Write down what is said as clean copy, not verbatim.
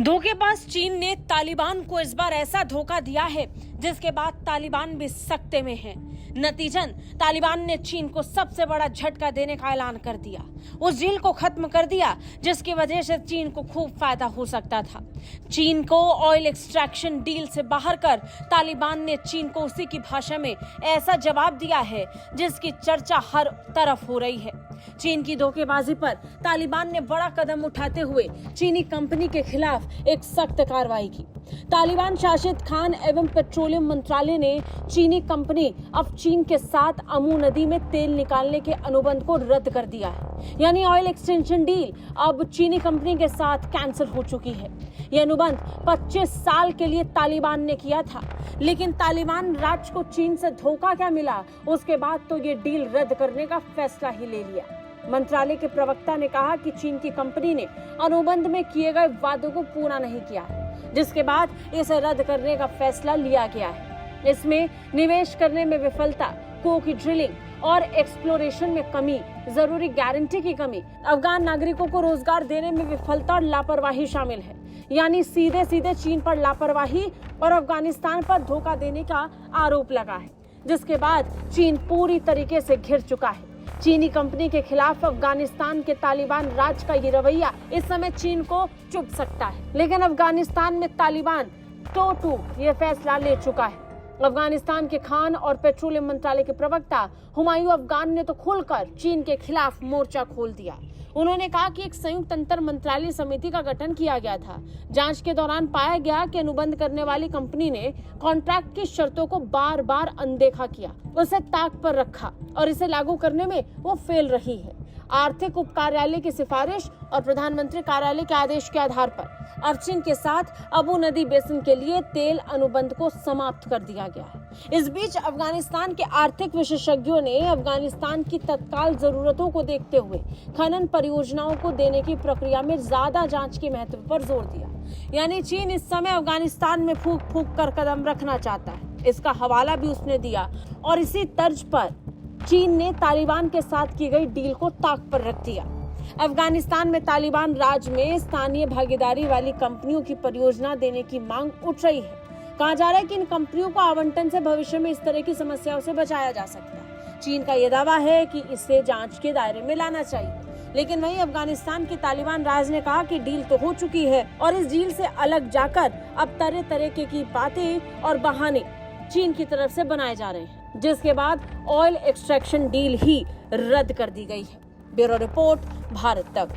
धोखेबाज चीन ने तालिबान को इस बार ऐसा धोखा दिया है जिसके बाद तालिबान भी सख्ते में है। नतीजन तालिबान ने चीन को सबसे बड़ा झटका देने का ऐलान कर दिया। उस डील को खत्म कर दिया जिसकी वजह से चीन को खूब फायदा हो सकता था। चीन को ऑयल एक्सट्रैक्शन डील से बाहर कर तालिबान ने चीन को उसी की भाषा में ऐसा जवाब दिया है जिसकी चर्चा हर तरफ हो रही है। चीन की धोखेबाजी पर तालिबान ने बड़ा कदम उठाते हुए चीनी कंपनी के खिलाफ एक सख्त कार्रवाई की। तालिबान शासित खान एवं पेट्रोलियम मंत्रालय ने चीनी कंपनी अब चीन के साथ अमू नदी में तेल निकालने के अनुबंध को रद्द कर दिया है। यानी ऑयल एक्सटेंशन डील अब चीनी कंपनी के साथ कैंसिल हो चुकी है। यह अनुबंध 25 साल के लिए तालिबान ने किया था, लेकिन तालिबान राज्य को चीन से धोखा क्या मिला, उसके बाद तो ये डील रद्द करने का फैसला ही ले लिया। मंत्रालय के प्रवक्ता ने कहा कि चीन की कंपनी ने अनुबंध में किए गए वादों को पूरा नहीं किया है, जिसके बाद इसे रद्द करने का फैसला लिया गया है। इसमें निवेश करने में विफलता, कोक की ड्रिलिंग और एक्सप्लोरेशन में कमी, जरूरी गारंटी की कमी, अफगान नागरिकों को रोजगार देने में विफलता और लापरवाही शामिल है। यानी सीधे सीधे चीन पर लापरवाही और अफगानिस्तान पर धोखा देने का आरोप लगा है, जिसके बाद चीन पूरी तरीके से घिर चुका है। चीनी कंपनी के खिलाफ अफगानिस्तान के तालिबान राज का ये रवैया इस समय चीन को चुभ सकता है, लेकिन अफगानिस्तान में तालिबान टू ये फैसला ले चुका है। अफगानिस्तान के खान और पेट्रोलियम मंत्रालय के प्रवक्ता हुमायूं अफगान ने तो खुलकर चीन के खिलाफ मोर्चा खोल दिया। उन्होंने कहा कि एक संयुक्त अंतर मंत्रालय समिति का गठन किया गया था। जांच के दौरान पाया गया कि अनुबंध करने वाली कंपनी ने कॉन्ट्रैक्ट की शर्तों को बार बार अनदेखा किया, उसे ताक पर रखा और इसे लागू करने में वो फेल रही है। आर्थिक उप कार्यालय की सिफारिश और प्रधानमंत्री कार्यालय के आदेश के आधार पर अब चीन के साथ अबू नदी बेसिन के लिए तेल अनुबंध को समाप्त कर दिया गया है। इस बीच अफगानिस्तान के आर्थिक विशेषज्ञों ने अफगानिस्तान की तत्काल जरूरतों को देखते हुए खनन परियोजनाओं को देने की प्रक्रिया में ज्यादा जांच के महत्व पर जोर दिया। यानी चीन इस समय अफगानिस्तान में फूंक फूंक कर कदम रखना चाहता है, इसका हवाला भी उसने दिया। और इसी तर्ज पर चीन ने तालिबान के साथ की गई डील को ताक पर रख दिया। अफगानिस्तान में तालिबान राज में स्थानीय भागीदारी वाली कंपनियों की परियोजना देने की मांग उठ रही है। कहा जा रहा है कि इन कंपनियों को आवंटन से भविष्य में इस तरह की समस्याओं से बचाया जा सकता है। चीन का यह दावा है कि इसे जांच के दायरे में लाना चाहिए, लेकिन वहीं अफगानिस्तान की तालिबान राज ने कहा कि डील तो हो चुकी है और इस डील से अलग जाकर अब तरह तरह की बातें और बहाने चीन की तरफ से बनाए जा रहे हैं, जिसके बाद ऑयल एक्सट्रैक्शन डील ही रद्द कर दी गई है। ब्यूरो रिपोर्ट, भारत तक।